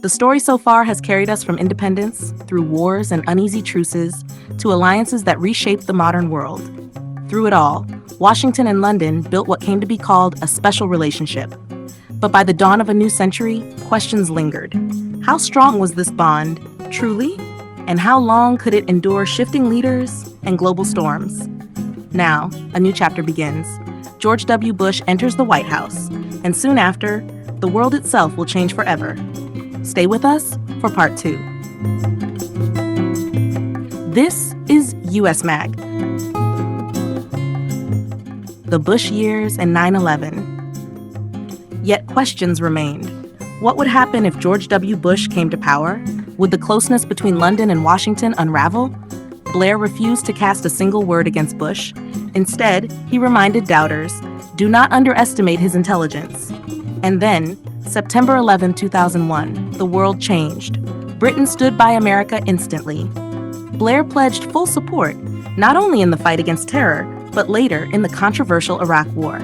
The story so far has carried us from independence, through wars and uneasy truces, to alliances that reshaped the modern world. Through it all, Washington and London built what came to be called a special relationship. But by the dawn of a new century, questions lingered. How strong was this bond, truly? And how long could it endure shifting leaders and global storms? Now, a new chapter begins. George W. Bush enters the White House, and soon after, the world itself will change forever. Stay with us for part 2. This is US Mag. The Bush years and 9/11. Yet questions remained. What would happen if George W. Bush came to power? Would the closeness between London and Washington unravel? Blair refused to cast a single word against Bush. Instead, he reminded doubters, do not underestimate his intelligence. And then, September 11, 2001, the world changed. Britain stood by America instantly. Blair pledged full support, not only in the fight against terror, but later in the controversial Iraq War.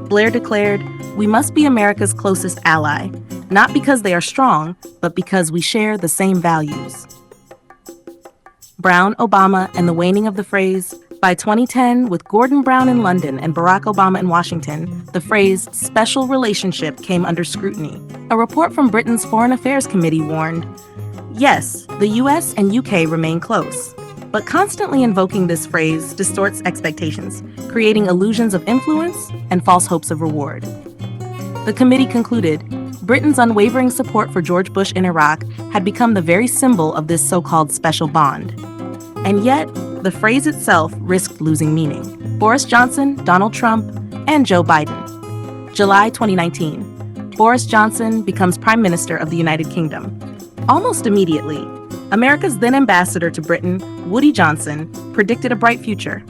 Blair declared, "We must be America's closest ally, not because they are strong, but because we share the same values." Brown, Obama, and the waning of the phrase. By 2010, with Gordon Brown in London and Barack Obama in Washington, the phrase special relationship came under scrutiny. A report from Britain's Foreign Affairs Committee warned, yes, the US and UK remain close, but constantly invoking this phrase distorts expectations, creating illusions of influence and false hopes of reward. The committee concluded, Britain's unwavering support for George Bush in Iraq had become the very symbol of this so-called special bond. And yet, the phrase itself risked losing meaning. Boris Johnson, Donald Trump, and Joe Biden. July 2019. Boris Johnson becomes Prime Minister of the United Kingdom. Almost immediately, America's then ambassador to Britain, Woody Johnson, predicted a bright future.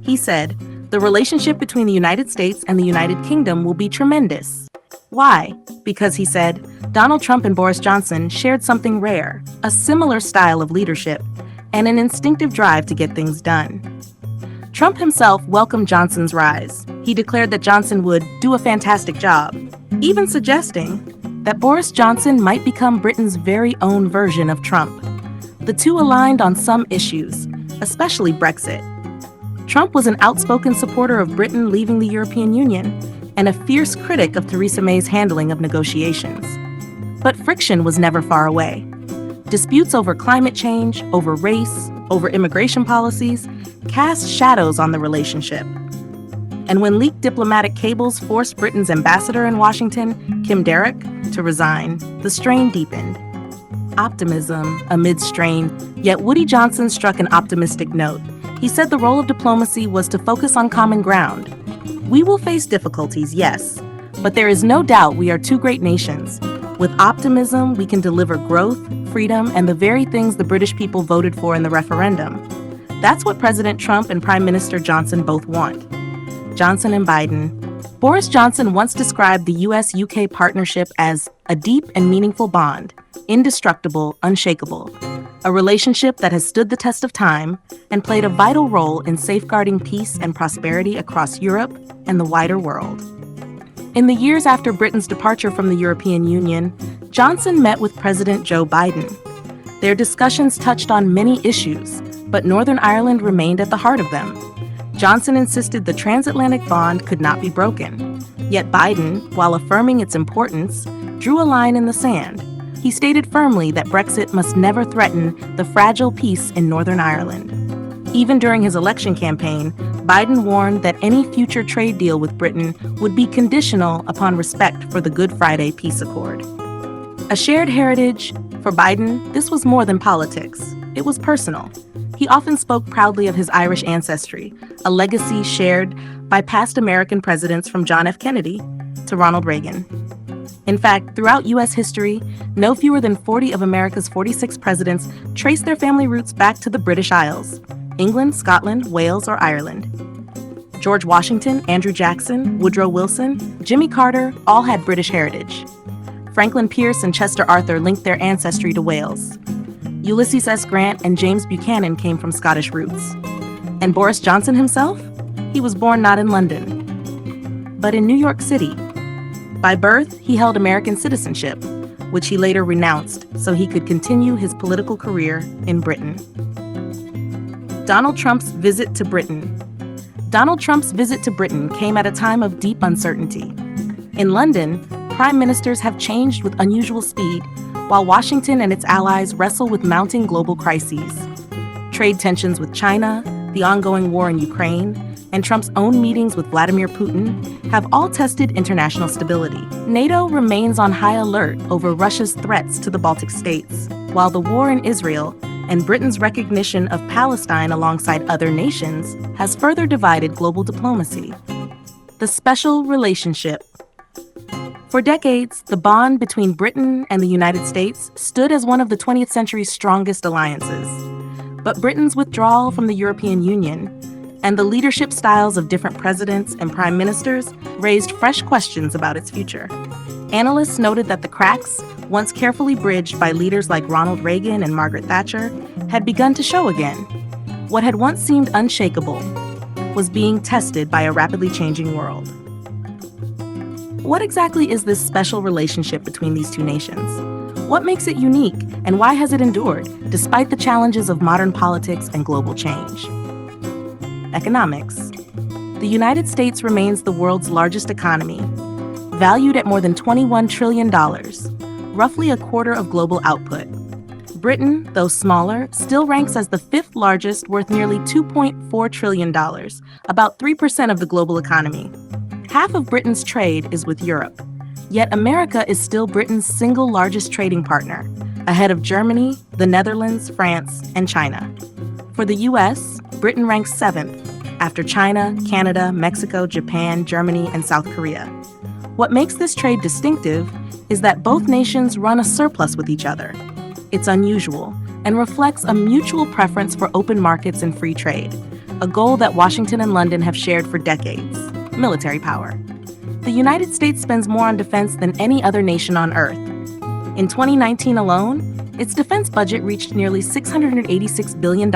He said, the relationship between the United States and the United Kingdom will be tremendous. Why? Because, he said, Donald Trump and Boris Johnson shared something rare, a similar style of leadership, and an instinctive drive to get things done. Trump himself welcomed Johnson's rise. He declared that Johnson would do a fantastic job, even suggesting that Boris Johnson might become Britain's very own version of Trump. The two aligned on some issues, especially Brexit. Trump was an outspoken supporter of Britain leaving the European Union and a fierce critic of Theresa May's handling of negotiations. But friction was never far away. Disputes over climate change, over race, over immigration policies cast shadows on the relationship. And when leaked diplomatic cables forced Britain's ambassador in Washington, Kim Derrick, to resign, the strain deepened. Optimism amid strain, yet Woody Johnson struck an optimistic note. He said the role of diplomacy was to focus on common ground. We will face difficulties, yes, but there is no doubt we are two great nations. With optimism, we can deliver growth, freedom, and the very things the British people voted for in the referendum. That's what President Trump and Prime Minister Johnson both want. Johnson and Biden. Boris Johnson once described the US-UK partnership as a deep and meaningful bond, indestructible, unshakable, a relationship that has stood the test of time and played a vital role in safeguarding peace and prosperity across Europe and the wider world. In the years after Britain's departure from the European Union, Johnson met with President Joe Biden. Their discussions touched on many issues, but Northern Ireland remained at the heart of them. Johnson insisted the transatlantic bond could not be broken. Yet Biden, while affirming its importance, drew a line in the sand. He stated firmly that Brexit must never threaten the fragile peace in Northern Ireland. Even during his election campaign, Biden warned that any future trade deal with Britain would be conditional upon respect for the Good Friday Peace Accord. A shared heritage, for Biden, this was more than politics. It was personal. He often spoke proudly of his Irish ancestry, a legacy shared by past American presidents from John F. Kennedy to Ronald Reagan. In fact, throughout U.S. history, no fewer than 40 of America's 46 presidents trace their family roots back to the British Isles, England, Scotland, Wales, or Ireland. George Washington, Andrew Jackson, Woodrow Wilson, Jimmy Carter all had British heritage. Franklin Pierce and Chester Arthur linked their ancestry to Wales. Ulysses S. Grant and James Buchanan came from Scottish roots. And Boris Johnson himself? He was born not in London, but in New York City. By birth, he held American citizenship, which he later renounced so he could continue his political career in Britain. Donald Trump's visit to Britain. Donald Trump's visit to Britain came at a time of deep uncertainty. In London, prime ministers have changed with unusual speed, while Washington and its allies wrestle with mounting global crises. Trade tensions with China, the ongoing war in Ukraine, and Trump's own meetings with Vladimir Putin have all tested international stability. NATO remains on high alert over Russia's threats to the Baltic states, while the war in Israel and Britain's recognition of Palestine alongside other nations has further divided global diplomacy. The special relationship. For decades, the bond between Britain and the United States stood as one of the 20th century's strongest alliances. But Britain's withdrawal from the European Union and the leadership styles of different presidents and prime ministers raised fresh questions about its future. Analysts noted that the cracks, once carefully bridged by leaders like Ronald Reagan and Margaret Thatcher, had begun to show again. What had once seemed unshakable was being tested by a rapidly changing world. What exactly is this special relationship between these two nations? What makes it unique, and why has it endured, despite the challenges of modern politics and global change? Economics. The United States remains the world's largest economy, valued at more than $21 trillion, roughly a quarter of global output. Britain, though smaller, still ranks as the fifth largest, worth nearly $2.4 trillion, about 3% of the global economy. Half of Britain's trade is with Europe, yet America is still Britain's single largest trading partner, ahead of Germany, the Netherlands, France, and China. For the U.S., Britain ranks 7th, after China, Canada, Mexico, Japan, Germany, and South Korea. What makes this trade distinctive is that both nations run a surplus with each other. It's unusual and reflects a mutual preference for open markets and free trade, a goal that Washington and London have shared for decades: military power. The United States spends more on defense than any other nation on Earth. In 2019 alone, its defense budget reached nearly $686 billion,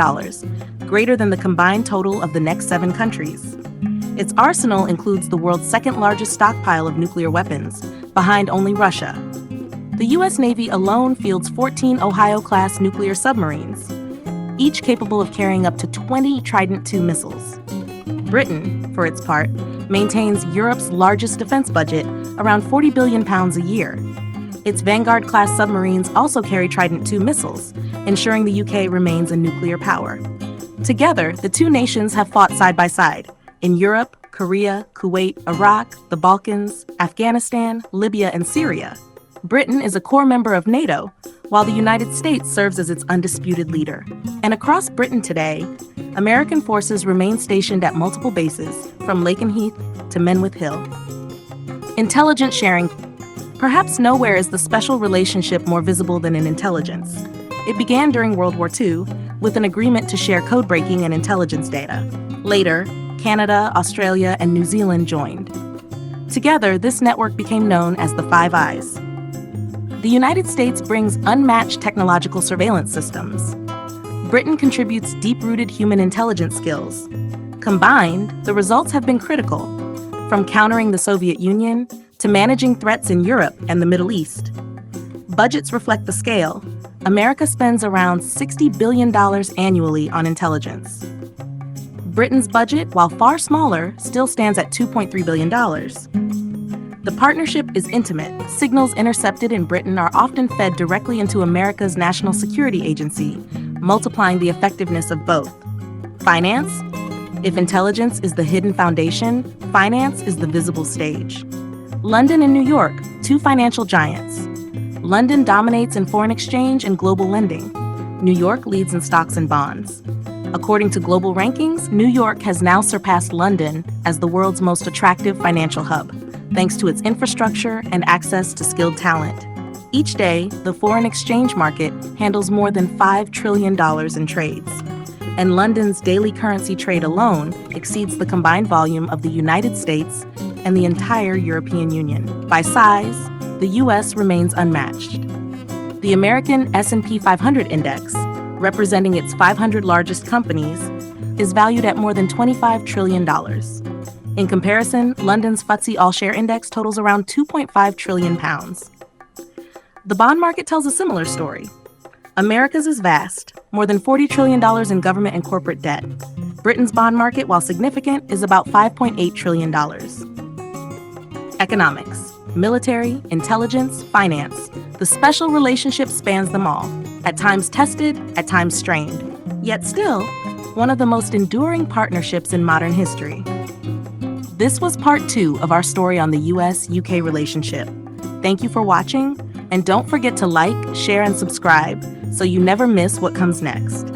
greater than the combined total of the next 7 countries. Its arsenal includes the world's second-largest stockpile of nuclear weapons, behind only Russia. The U.S. Navy alone fields 14 Ohio-class nuclear submarines, each capable of carrying up to 20 Trident II missiles. Britain, for its part, maintains Europe's largest defense budget, around £40 billion a year. Its Vanguard-class submarines also carry Trident II missiles, ensuring the UK remains a nuclear power. Together, the two nations have fought side by side in Europe, Korea, Kuwait, Iraq, the Balkans, Afghanistan, Libya, and Syria. Britain is a core member of NATO, while the United States serves as its undisputed leader. And across Britain today, American forces remain stationed at multiple bases, from Lakenheath to Menwith Hill. Intelligence sharing. Perhaps nowhere is the special relationship more visible than in intelligence. It began during World War II with an agreement to share code-breaking and intelligence data. Later, Canada, Australia, and New Zealand joined. Together, this network became known as the Five Eyes. The United States brings unmatched technological surveillance systems. Britain contributes deep-rooted human intelligence skills. Combined, the results have been critical, from countering the Soviet Union to managing threats in Europe and the Middle East. Budgets reflect the scale. America spends around $60 billion annually on intelligence. Britain's budget, while far smaller, still stands at $2.3 billion. The partnership is intimate. Signals intercepted in Britain are often fed directly into America's National Security Agency, multiplying the effectiveness of both. Finance? If intelligence is the hidden foundation, finance is the visible stage. London and New York, two financial giants. London dominates in foreign exchange and global lending. New York leads in stocks and bonds. According to global rankings, New York has now surpassed London as the world's most attractive financial hub, thanks to its infrastructure and access to skilled talent. Each day, the foreign exchange market handles more than $5 trillion in trades, and London's daily currency trade alone exceeds the combined volume of the United States and the entire European Union. By size, the U.S. remains unmatched. The American S&P 500 index, representing its 500 largest companies, is valued at more than $25 trillion. In comparison, London's FTSE All-Share Index totals around £2.5 trillion. The bond market tells a similar story. America's is vast, more than $40 trillion in government and corporate debt. Britain's bond market, while significant, is about $5.8 trillion. Economics, military, intelligence, finance. The special relationship spans them all, at times tested, at times strained. Yet still, one of the most enduring partnerships in modern history. This was part 2 of our story on the US-UK relationship. Thank you for watching, and don't forget to like, share, and subscribe so you never miss what comes next.